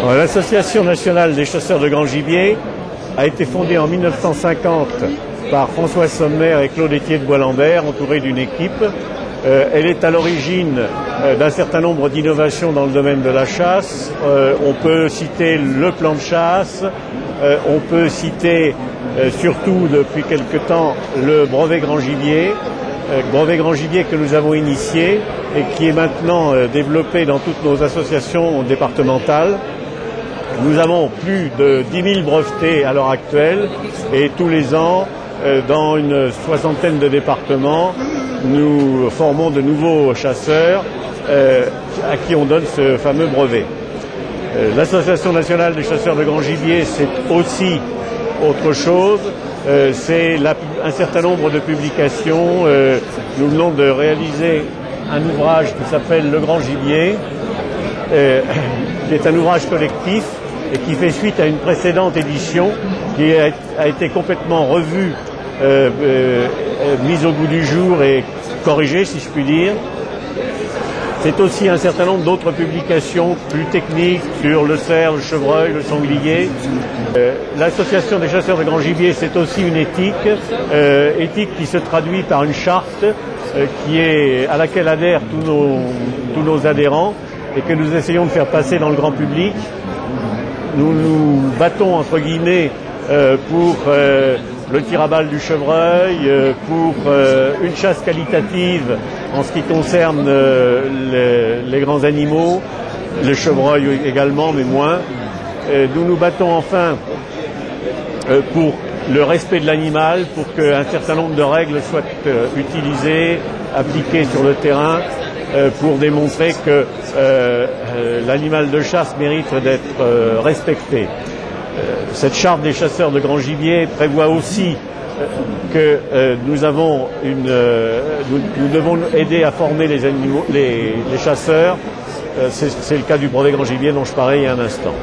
L'Association nationale des chasseurs de grand gibier a été fondée en 1950 par François Sommer et Claude Étier de Bois-Lambert, entouré d'une équipe. Elle est à l'origine d'un certain nombre d'innovations dans le domaine de la chasse. On peut citer le plan de chasse, on peut citer surtout depuis quelque temps le brevet grand gibier que nous avons initié et qui est maintenant développé dans toutes nos associations départementales. Nous avons plus de 10 000 brevetés à l'heure actuelle et tous les ans, dans une soixantaine de départements, nous formons de nouveaux chasseurs à qui on donne ce fameux brevet. L'Association nationale des chasseurs de grand gibier, c'est aussi autre chose. C'est un certain nombre de publications. Nous venons de réaliser un ouvrage qui s'appelle Le Grand Gibier, qui est un ouvrage collectif et qui fait suite à une précédente édition qui a été complètement revue, mise au goût du jour et corrigée, si je puis dire. C'est aussi un certain nombre d'autres publications plus techniques sur le cerf, le chevreuil, le sanglier. L'Association des chasseurs de grand gibier, c'est aussi une éthique qui se traduit par une charte à laquelle adhèrent tous nos adhérents et que nous essayons de faire passer dans le grand public. Nous nous battons, entre guillemets, pour le tir à balle du chevreuil, pour une chasse qualitative en ce qui concerne les grands animaux, le chevreuil également, mais moins. Nous nous battons enfin pour le respect de l'animal, pour qu'un certain nombre de règles soient utilisées, appliquées sur le terrain, pour démontrer que l'animal de chasse mérite d'être respecté. Cette charte des chasseurs de grand gibier prévoit aussi que nous devons aider à former les chasseurs. C'est le cas du brevet grand gibier dont je parlais il y a un instant.